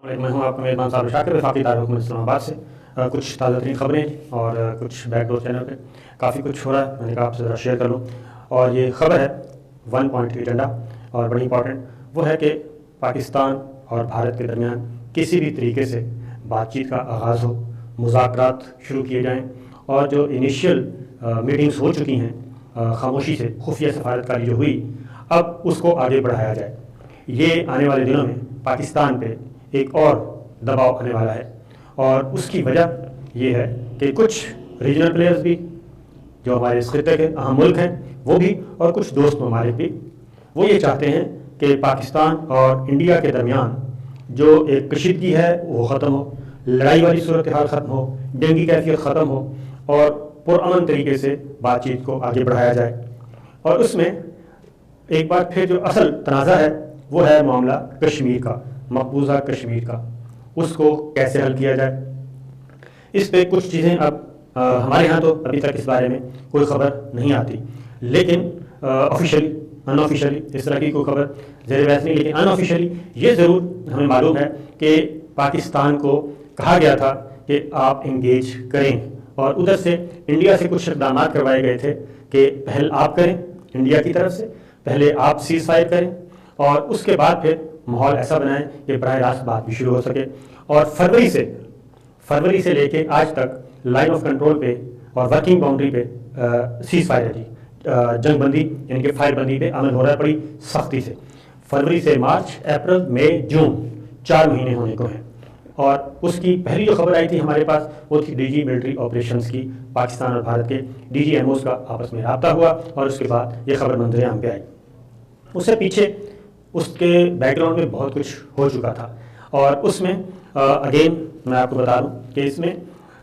میں ہوں آپ کا میزبان صاحب شاکر، وفاقی دارالحکومت اسلام آباد سے۔ کچھ تازہ ترین خبریں اور کچھ بیک ڈور چینل پہ کافی کچھ ہو رہا ہے، میں نے کہا آپ سے ذرا شیئر کر لوں۔ اور یہ خبر ہے 1 پوائنٹ ایجنڈا، اور بڑی امپورٹنٹ وہ ہے کہ پاکستان اور بھارت کے درمیان کسی بھی طریقے سے بات چیت کا آغاز ہو، مذاکرات شروع کیے جائیں، اور جو انیشیل میٹنگز ہو چکی ہیں خاموشی سے، خفیہ سفارتکاری جو ہوئی، اب اس کو آگے بڑھایا جائے۔ یہ آنے والے دنوں میں پاکستان پہ ایک اور دباؤ آنے والا ہے، اور اس کی وجہ یہ ہے کہ کچھ ریجنل پلیئرز بھی جو ہمارے اس خطے کے اہم ملک ہیں وہ بھی، اور کچھ دوست ممالک بھی، وہ یہ چاہتے ہیں کہ پاکستان اور انڈیا کے درمیان جو ایک کشیدگی ہے وہ ختم ہو، لڑائی والی صورتحال ختم ہو، جنگی کیفیت ختم ہو، اور پرامن طریقے سے بات چیت کو آگے بڑھایا جائے۔ اور اس میں ایک بار پھر جو اصل تنازع ہے وہ ہے معاملہ کشمیر کا، مقبوضہ کشمیر کا، اس کو کیسے حل کیا جائے۔ اس پہ کچھ چیزیں اب ہمارے ہاں تو ابھی تک اس بارے میں کوئی خبر نہیں آتی، لیکن آفیشلی ان آفیشلی اس طرح کی کوئی خبر زیر بحث نہیں، لیکن ان آفیشلی یہ ضرور ہمیں معلوم ہے کہ پاکستان کو کہا گیا تھا کہ آپ انگیج کریں، اور ادھر سے انڈیا سے کچھ اقدامات کروائے گئے تھے کہ پہل آپ کریں، انڈیا کی طرف سے پہلے آپ سیز فائر کریں، اور اس کے بعد پھر ماحول ایسا بنائیں کہ براہ راست بات بھی شروع ہو سکے۔ اور فروری سے لے کے آج تک لائن آف کنٹرول پہ اور ورکنگ باؤنڈری پہ سیز فائر ہے، جنگ بندی یعنی کہ فائر بندی پہ عمل ہو رہا ہے بڑی سختی سے۔ فروری سے مارچ، اپریل، مئی، جون 4 مہینے ہونے کو ہیں، اور اس کی پہلی جو خبر آئی تھی ہمارے پاس وہ تھی ڈی جی ملٹری آپریشنز کی، پاکستان اور بھارت کے ڈی جی ایم اوز کا آپس میں رابطہ ہوا، اور اس کے بعد یہ خبر منظر عام پہ آئی۔ اس سے پیچھے اس کے بیک گراؤنڈ میں بہت کچھ ہو چکا تھا، اور اس میں اگین میں آپ کو بتا دوں کہ اس میں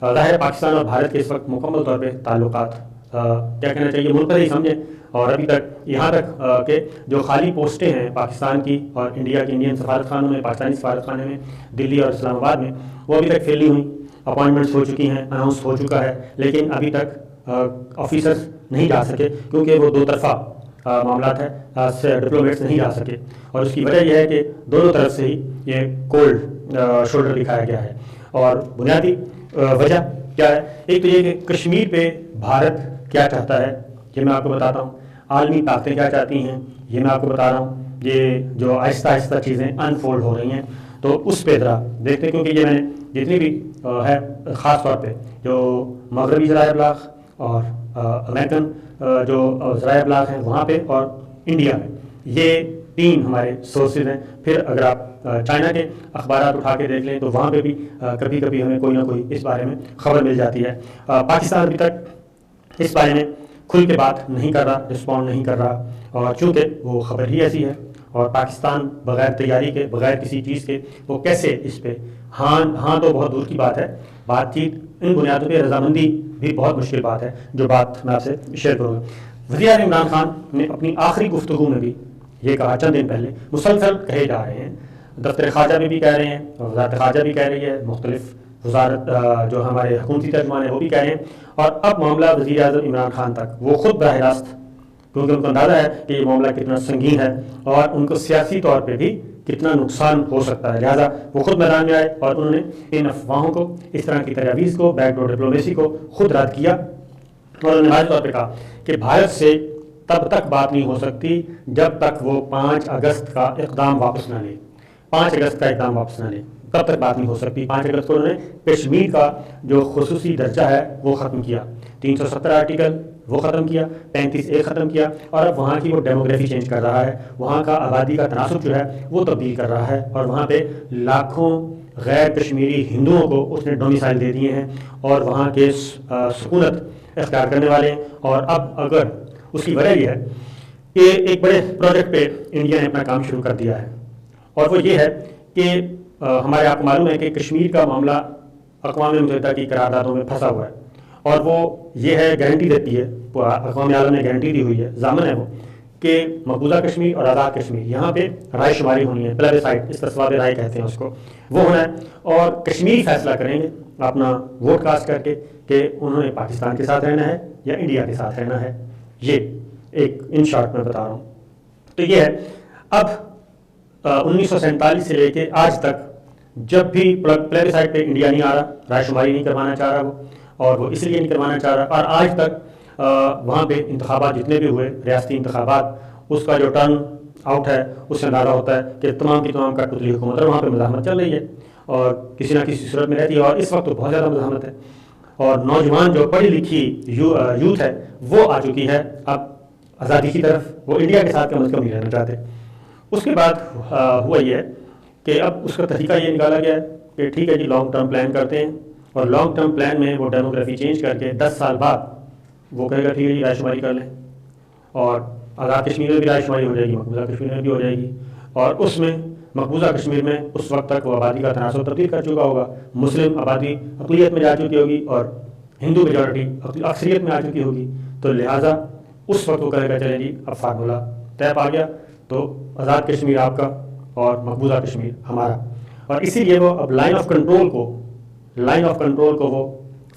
ظاہر پاکستان اور بھارت کے اس وقت مکمل طور پہ تعلقات کیا کہنا چاہیے منقطع ہی سمجھیں، اور ابھی تک یہاں تک کہ جو خالی پوسٹیں ہیں پاکستان کی اور انڈیا کے انڈین سفارت خانوں میں، پاکستانی سفارت خانے میں دلی اور اسلام آباد میں، وہ ابھی تک فیل نہیں ہوئی۔ اپوائنٹمنٹس ہو چکی ہیں، اناؤنس ہو چکا ہے، لیکن ابھی تک آفیسرز نہیں جا سکے کیونکہ وہ دو طرفہ معاملات ہے، ڈپلومیٹس نہیں جا سکے، اور اس کی وجہ یہ ہے کہ دونوں طرف سے ہی یہ کولڈ شولڈر دکھایا گیا ہے۔ اور بنیادی وجہ کیا ہے؟ ایک تو یہ کہ کشمیر پہ بھارت کیا چاہتا ہے یہ میں آپ کو بتاتا ہوں، عالمی طاقتیں کیا چاہتی ہیں یہ میں آپ کو بتا رہا ہوں، یہ جو آہستہ آہستہ چیزیں انفولڈ ہو رہی ہیں، تو اس پہ ذرا دیکھتے ہیں، کیونکہ یہ میں نے جتنی بھی ہے خاص طور پہ جو مغربی ذرائع ابلاغ اور امریکن جو ذرائع ابلاغ ہیں وہاں پہ، اور انڈیا میں، یہ 3 ہمارے سورسز ہیں۔ پھر اگر آپ چائنا کے اخبارات اٹھا کے دیکھ لیں تو وہاں پہ بھی کبھی کبھی ہمیں کوئی نہ کوئی اس بارے میں خبر مل جاتی ہے۔ پاکستان ابھی تک اس بارے میں کھل کے بات نہیں کر رہا، رسپونڈ نہیں کر رہا، اور چونکہ وہ خبر ہی ایسی ہے، اور پاکستان بغیر تیاری کے، بغیر کسی چیز کے وہ کیسے اس پہ ہاں تو بہت دور کی بات ہے، بات چیت ان بنیادوں پہ رضامندی بھی بہت مشکل بات ہے، جو بات میں آپ سے شیئر کروں گا۔ وزیر اعظم عمران خان نے اپنی آخری گفتگو میں بھی یہ کہا، چند دن پہلے مسلسل کہے جا رہے ہیں، دفتر خارجہ میں بھی کہہ رہے ہیں، اور وزارت خارجہ بھی کہہ رہی ہے، مختلف وزارت جو ہمارے حکومتی ترجمان ہیں وہ بھی کہہ رہے ہیں، اور اب معاملہ وزیر اعظم عمران خان تک، وہ خود براہ راست، کیونکہ ان کو اندازہ ہے کہ یہ معاملہ کتنا سنگین ہے اور ان کو سیاسی طور پہ بھی کتنا نقصان ہو سکتا ہے، لہٰذا وہ خود میدان میں آئے، اور انہوں نے ان افواہوں کو، اس طرح کی تجاویز کو، بیک ڈور ڈپلومیسی کو خود رد کیا، اور انہوں نے واضح طور پہ کہا کہ بھارت سے تب تک بات نہیں ہو سکتی جب تک وہ 5 اگست کا اقدام واپس نہ لے، 5 اگست کا اقدام واپس نہ لے، تب تک بات نہیں ہو سکتی۔ 5 اگست کو انہوں نے کشمیر کا جو خصوصی درجہ ہے وہ ختم کیا، 370 آرٹیکل وہ ختم کیا، 35A ختم کیا، اور اب وہاں کی وہ ڈیموگرافی چینج کر رہا ہے، وہاں کا آبادی کا تناسب جو ہے وہ تبدیل کر رہا ہے، اور وہاں پہ لاکھوں غیر کشمیری ہندوؤں کو اس نے ڈومیسائل دے دیے ہیں، اور وہاں کے سکونت اختیار کرنے والے ہیں۔ اور اب اگر اس کی وجہ یہ ہے کہ ایک بڑے پروجیکٹ پہ انڈیا نے اپنا کام شروع کر دیا ہے، اور وہ یہ ہے کہ ہمارے آپ کو معلوم ہے کہ کشمیر کا معاملہ اقوام متحدہ کی قراردادوں میں پھنسا ہوا ہے، اور وہ یہ ہے گارنٹی دیتی ہے، اقوام عالم نے گارنٹی دی ہوئی ہے، ضامن ہے وہ، کہ مقبوضہ کشمیر اور آزاد کشمیر یہاں پہ رائے شماری ہونی ہے، پلیبسائٹ، اس تصواب رائے کہتے ہیں اس کو، وہ ہونا ہے، اور کشمیری فیصلہ کریں گے اپنا ووٹ کاسٹ کر کے کہ انہوں نے پاکستان کے ساتھ رہنا ہے یا انڈیا کے ساتھ رہنا ہے۔ یہ ایک ان شارٹ میں بتا رہا ہوں۔ تو یہ ہے اب 1947 سے لے کے آج تک جب بھی پلیبیسائٹ پہ انڈیا نہیں آ رہا، رائے شماری نہیں کروانا چاہ رہا وہ، اور وہ اس لیے نہیں کروانا چاہ رہا، اور آج تک وہاں پہ انتخابات جتنے بھی ہوئے ریاستی انتخابات، اس کا جو ٹرن آؤٹ ہے اس سے اندازہ ہوتا ہے کہ تمام کی تمام کٹپتلی حکومت اور وہاں پہ مزاحمت چل رہی ہے اور کسی نہ کسی صورت میں رہتی ہے، اور اس وقت تو بہت زیادہ مزاحمت ہے، اور نوجوان جو پڑھی لکھی یوتھ ہے وہ آ چکی ہے اب آزادی کی طرف، وہ انڈیا کے ساتھ کم از کم نہیں رہنا چاہتے۔ اس کے بعد ہوا یہ ہے کہ اب اس کا طریقہ یہ نکالا گیا ہے کہ ٹھیک ہے جی لانگ ٹرم پلان کرتے ہیں، اور لانگ ٹرم پلان میں وہ ڈیموگرافی چینج کر کے 10 سال بعد وہ کہے گا ٹھیک ہے جی رائے شماری کر لیں، اور آزاد کشمیر میں بھی رائے شماری ہو جائے گی، مقبوضہ کشمیر میں بھی ہو جائے گی، اور اس میں مقبوضہ کشمیر میں اس وقت تک وہ آبادی کا تناسب تبدیل کر چکا ہوگا، مسلم آبادی اقلیت میں جا چکی ہوگی اور ہندو میجورٹی اکثریت میں آ چکی ہوگی، تو لہٰذا اس وقت وہ کہے گا چلیں جی اب فارمولہ طے پا گیا، تو آزاد کشمیر آپ کا اور مقبوضہ کشمیر ہمارا، اور اسی لیے وہ اب لائن آف کنٹرول کو وہ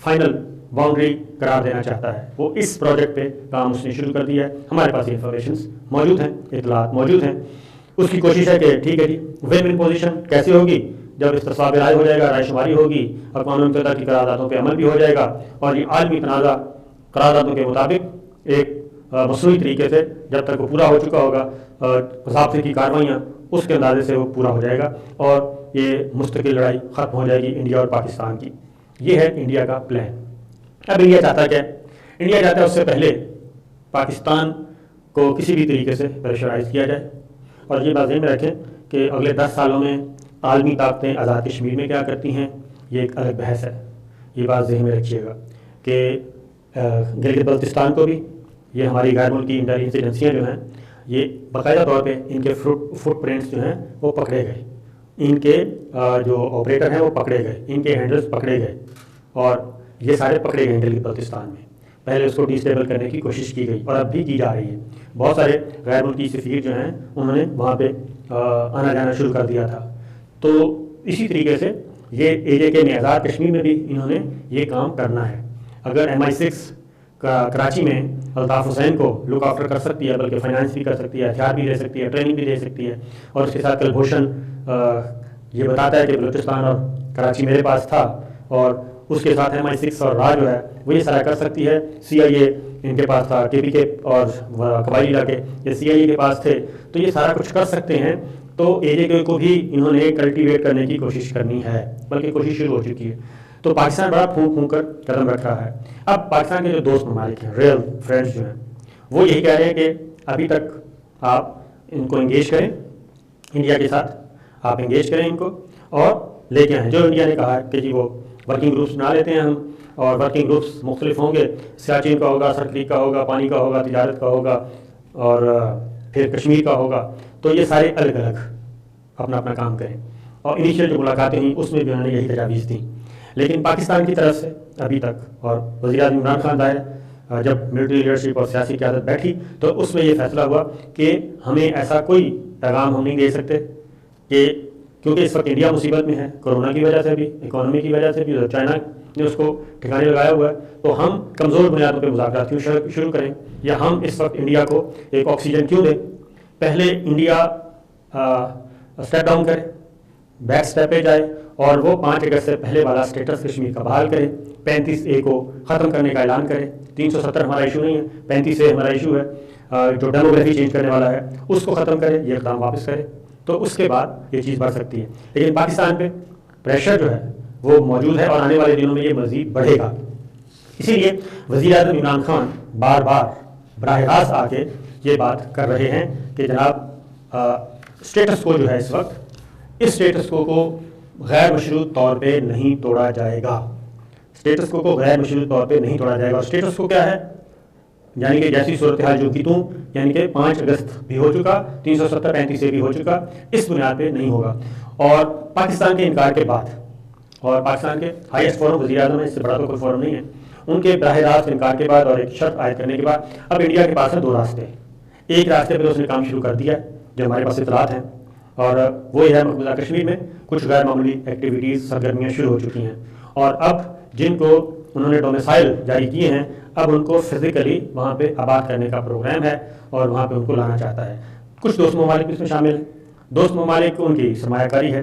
فائنل باؤنڈری قرار دینا چاہتا ہے۔ وہ اس پروجیکٹ پہ کام اس نے شروع کر دیا ہے، ہمارے پاس انفارمیشنز موجود ہیں، اطلاعات موجود ہیں۔ اس کی کوشش ہے کہ ٹھیک ہے جی ون ون پوزیشن کیسے ہوگی، جب استصواب رائے ہو جائے گا، رائے شماری ہوگی، اقوام متحدہ کی قراردادوں پہ عمل بھی ہو جائے گا، اور یہ عالمی تنازع قراردادوں کے مطابق ایک مصنوعی طریقے سے جب تک وہ پورا ہو چکا ہوگا، ضابطے کی کارروائیاں اس کے اندازے سے وہ پورا ہو جائے گا، اور یہ مستقل لڑائی ختم ہو جائے گی انڈیا اور پاکستان کی۔ یہ ہے انڈیا کا پلان۔ اب انڈیا چاہتا کیا ہے؟ انڈیا چاہتا ہے اس سے پہلے پاکستان کو کسی بھی طریقے سے پریشرائز کیا جائے، اور یہ بات ذہن میں رکھیں کہ اگلے 10 سالوں میں عالمی طاقتیں آزاد کشمیر میں کیا کرتی ہیں، یہ ایک الگ بحث ہے۔ یہ بات ذہن میں رکھیے گا کہ گلگت بلتستان کو بھی یہ ہماری غیر ملکی انٹیلیجنس ایجنسیاں جو ہیں یہ باقاعدہ طور پہ ان کے فٹ پرنٹس جو ہیں وہ پکڑے گئے، ان کے جو آپریٹر ہیں وہ پکڑے گئے، ان کے ہینڈلز پکڑے گئے، اور یہ سارے پکڑے گئے گلگت بلتستان میں۔ پہلے اس کو ڈی اسٹیبل کرنے کی کوشش کی گئی اور اب بھی کی جا رہی ہے۔ بہت سارے غیر ملکی سفیر جو ہیں انہوں نے وہاں پہ آنا جانا شروع کر دیا تھا۔ تو اسی طریقے سے یہ AJK میں آزاد کشمیر میں بھی انہوں نے یہ کام کرنا ہے۔ اگر MI6 کراچی میں الطاف حسین کو لک آفٹر کر سکتی ہے، بلکہ فائنانس بھی کر سکتی ہے، ہتھیار بھی دے سکتی ہے، ٹریننگ بھی دے سکتی ہے، اور اس کے ساتھ کلبھوشن یہ بتاتا ہے کہ بلوچستان اور کراچی میرے پاس تھا، اور اس کے ساتھ MI6 اور راہ جو ہے وہ یہ سارا کر سکتی ہے، CIA ان کے پاس تھا، KPK اور قبائلی علاقے یہ CIA کے پاس تھے، تو یہ سارا کچھ کر سکتے ہیں۔ تو AJK کو بھی انہوں نے کلٹیویٹ کرنے کی کوشش کرنی ہے، بلکہ کوشش شروع ہو چکی ہے۔ تو پاکستان بڑا پھونک پھونک کر قدم رکھ رہا ہے۔ اب پاکستان کے جو دوست ممالک ہیں، ریئل فرینڈز جو ہیں، وہ یہی کہہ رہے ہیں کہ ابھی تک آپ ان کو انگیج کریں، انڈیا کے ساتھ آپ انگیج کریں ان کو اور لے کے آئیں۔ جو انڈیا نے کہا ہے کہ جی وہ ورکنگ گروپس بنا لیتے ہیں ہم، اور ورکنگ گروپس مختلف ہوں گے، سیاچین کا ہوگا، سرکریک کا ہوگا، پانی کا ہوگا، تجارت کا ہوگا، اور پھر کشمیر کا ہوگا، تو یہ سارے الگ الگ اپنا اپنا کام کریں۔ اور انیشیل جو ملاقاتیں ہوئیں اس میں بھی انہوں نے یہی تجاویز دیں، لیکن پاکستان کی طرف سے ابھی تک، اور وزیر اعظم عمران خان ظاہر جب ملٹری لیڈرشپ اور سیاسی قیادت بیٹھی تو اس میں یہ فیصلہ ہوا کہ ہمیں ایسا کوئی پیغام ہم نہیں دے سکتے کہ کیونکہ اس وقت انڈیا مصیبت میں ہے، کورونا کی وجہ سے بھی، اکانومی کی وجہ سے بھی، اور چائنا نے اس کو ٹھکانے لگایا ہوا ہے، تو ہم کمزور بنیادوں پہ مذاکرات کیوں شروع کریں، یا ہم اس وقت انڈیا کو ایک آکسیجن کیوں دیں۔ پہلے انڈیا اسٹیپ ڈاؤن کرے، بیک اسٹیپ پہ جائے، اور وہ 5 اگست سے پہلے والا اسٹیٹس کشمیر کا بحال کرے، 35A کو ختم کرنے کا اعلان کرے۔ 370 ہمارا ایشو نہیں ہے، 35A ہمارا ایشو ہے، جو ڈیموگرافی چینج کرنے والا ہے اس کو ختم کرے، یہ اقدام واپس کرے، تو اس کے بعد یہ چیز بڑھ سکتی ہے۔ لیکن پاکستان پہ پریشر جو ہے وہ موجود ہے، اور آنے والے دنوں میں یہ مزید بڑھے گا۔ اسی لیے وزیر اعظم عمران خان بار بار براہ راست آ کے یہ بات کر رہے ہیں کہ جناب اسٹیٹس کو جو ہے اس وقت، اس اسٹیٹس کو غیر مشروط طور پہ نہیں توڑا جائے گا، اسٹیٹس کو غیر مشروط طور پہ نہیں توڑا جائے گا۔ اور اسٹیٹس کو کیا ہے؟ یعنی کہ جیسی صورتحال جو کی توں، یعنی کہ 5 اگست بھی ہو چکا، 370 35 بھی ہو چکا، اس بنیاد پہ نہیں ہوگا۔ اور پاکستان کے انکار کے بعد، اور پاکستان کے ہائیسٹ فورم وزیر اعظم ہے، اس سے بڑا تو کوئی فورم نہیں ہے، ان کے براہ راست انکار کے بعد اور ایک شرط عائد کرنے کے بعد اب انڈیا کے پاس ہے 2 راستے۔ ایک راستے پہ اس نے کام شروع کر دیا ہے جو ہمارے پاس اطلاعات ہیں، اور وہ یہ ہے مقبوضہ کشمیر میں کچھ غیر معمولی ایکٹیویٹیز، سرگرمیاں شروع ہو چکی ہیں، اور اب جن کو انہوں نے ڈومیسائل جاری کیے ہیں اب ان کو فزیکلی وہاں پہ آباد کرنے کا پروگرام ہے، اور وہاں پہ ان کو لانا چاہتا ہے۔ کچھ دوست ممالک اس میں شامل ہیں۔ دوست ممالک ان کی سرمایہ کاری ہے،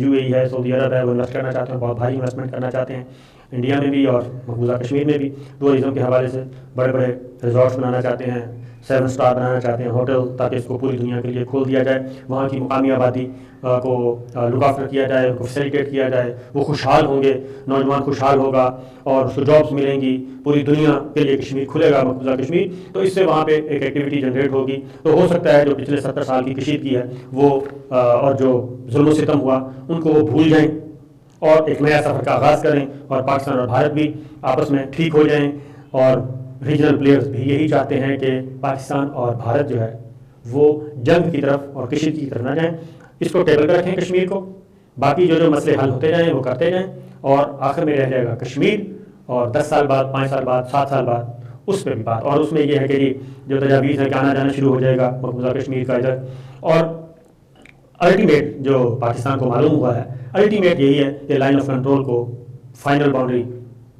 UAE ہے, سعودی عرب ہے, وہ انویسٹ کرنا چاہتے ہیں, بہت بھاری انویسٹمنٹ کرنا چاہتے ہیں انڈیا میں بھی اور مقبوضہ کشمیر میں بھی. ٹورزم کے حوالے سے بڑے بڑے ریزورٹس بنانا چاہتے ہیں, 7 اسٹار بنانا چاہتے ہیں ہوٹل, تاکہ اس کو پوری دنیا کے لیے کھول دیا جائے, وہاں کی مقامی آبادی کو لک آفٹر کیا جائے, ان کو فیسیلیٹیٹ کیا جائے, وہ خوشحال ہوں گے, نوجوان خوشحال ہوگا اور اس کو جابس ملیں گی, پوری دنیا کے لیے کشمیر کھلے گا, مقبوضہ کشمیر. تو اس سے وہاں پہ ایک ایکٹیویٹی جنریٹ ہوگی. تو ہو سکتا ہے جو پچھلے 70 سال کی کشیدگی ہے وہ اور جو ظلم و ستم ہوا ان کو وہ بھول جائیں اور ایک نیا سفر کا آغاز کریں, اور پاکستان اور بھارت بھی آپس میں ٹھیک ہو جائیں. اور ریجنل پلیئرز بھی یہی چاہتے ہیں کہ پاکستان اور بھارت جو ہے وہ جنگ کی طرف اور کشیدگی کی طرف نہ جائیں. اس کو ٹیبل پہ رکھیں کشمیر کو, باقی جو مسئلے حل ہوتے جائیں وہ کرتے جائیں, اور آخر میں رہ جائے گا کشمیر, اور 10 سال بعد, 5 سال بعد, 7 سال بعد اس پہ بھی بات. اور اس میں یہ ہے کہ جی جو تجاویز ہے کہ آنا جانا شروع ہو جائے گا مقبوضہ کشمیر کا ادھر. اور الٹیمیٹ جو پاکستان کو معلوم ہوا ہے, الٹیمیٹ یہی ہے کہ لائن آف کنٹرول کو فائنل باؤنڈری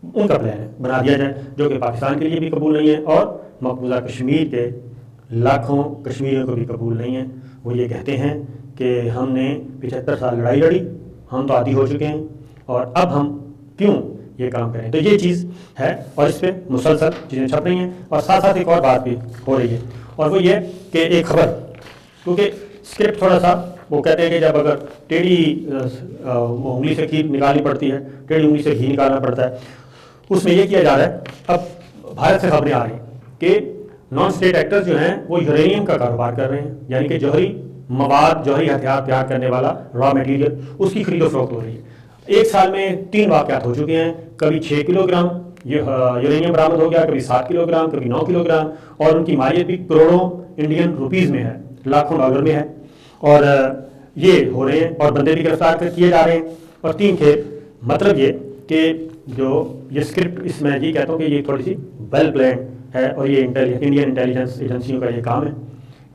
ان کا پلان ہے بنا دیا جائے, جو کہ پاکستان کے لیے بھی قبول نہیں ہے اور مقبوضہ کشمیر کے لاکھوں کشمیریوں کو بھی قبول نہیں ہے. وہ یہ کہتے ہیں کہ ہم نے 75 سال لڑائی لڑی, ہم تو عادی ہو چکے ہیں, اور اب ہم کیوں یہ کام کریں. تو یہ چیز ہے, اور اس پہ مسلسل چیزیں چھپ رہی ہیں. اور ساتھ ساتھ ایک اور بات بھی ہو رہی ہے, اور وہ یہ کہ ایک خبر, کیونکہ اسکرپٹ تھوڑا سا وہ کہتے ہیں کہ جب اگر ٹیڑھی انگلی سے کھیر نکالنی پڑتی ہے, ٹیڑھی انگلی سے گھی نکالنا پڑتا ہے, اس میں یہ کیا جا رہا ہے. اب بھارت سے خبریں آ رہی ہیں کہ نان اسٹیٹ ایکٹرز جو ہیں وہ یورینیم کا کاروبار کر رہے ہیں, یعنی کہ جوہری مواد, جوہری ہتھیار تیار کرنے والا را میٹیریل, اس کی خرید و فروخت ہو رہی ہے. ایک سال میں 3 واقعات ہو چکے ہیں, کبھی 6 کلو گرام یورینیم برآمد ہو گیا, کبھی 7 کلو گرام, کبھی 9 کلو گرام, اور ان کی مالیت بھی کروڑوں انڈین روپیز میں ہے, لاکھوں ڈالر میں ہے. اور یہ ہو رہے ہیں, اور بندے بھی گرفتار کیے جا رہے ہیں. اور 3 کھیپ, مطلب یہ کہ جو یہ اسکرپٹ, اس میں یہ کہتا ہوں کہ یہ تھوڑی سی ویل پلانڈ ہے, اور یہ انڈین انٹیلیجنس ایجنسیوں کا یہ کام ہے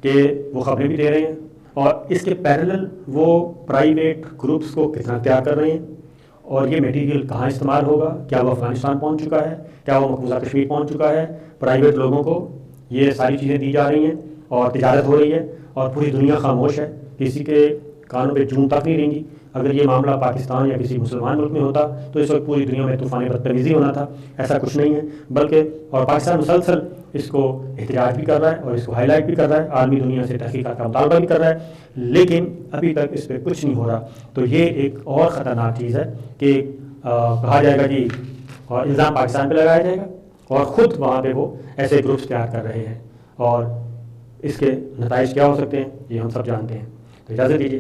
کہ وہ خبریں بھی دے رہے ہیں, اور اس کے پیرلل وہ پرائیویٹ گروپس کو کتنا تیار کر رہے ہیں, اور یہ میٹیریل کہاں استعمال ہوگا, کیا وہ افغانستان پہنچ چکا ہے, کیا وہ مقبوضہ کشمیر پہنچ چکا ہے. پرائیویٹ لوگوں کو یہ ساری چیزیں دی جا رہی ہیں, اور تجارت ہو رہی ہے, اور پوری دنیا خاموش ہے, کسی کے کانوں پہ جون تک نہیں رہیں گی. اگر یہ معاملہ پاکستان یا کسی مسلمان ملک میں ہوتا تو اس وقت پوری دنیا میں طوفان بدتمیزی ہونا تھا. ایسا کچھ نہیں ہے, بلکہ اور پاکستان مسلسل اس کو احتجاج بھی کر رہا ہے, اور اس کو ہائی لائٹ بھی کر رہا ہے, عالمی دنیا سے تحقیقات کا مطالبہ بھی کر رہا ہے, لیکن ابھی تک اس پہ کچھ نہیں ہو رہا. تو یہ ایک اور خطرناک چیز ہے کہ کہا جائے گا کہ اور الزام پاکستان پہ لگایا جائے گا, اور خود وہاں پہ وہ ایسے گروپس تیار کر رہے ہیں, اور اس کے نتائج کیا ہو سکتے ہیں یہ ہم سب جانتے ہیں. تو اجازت دیجیے.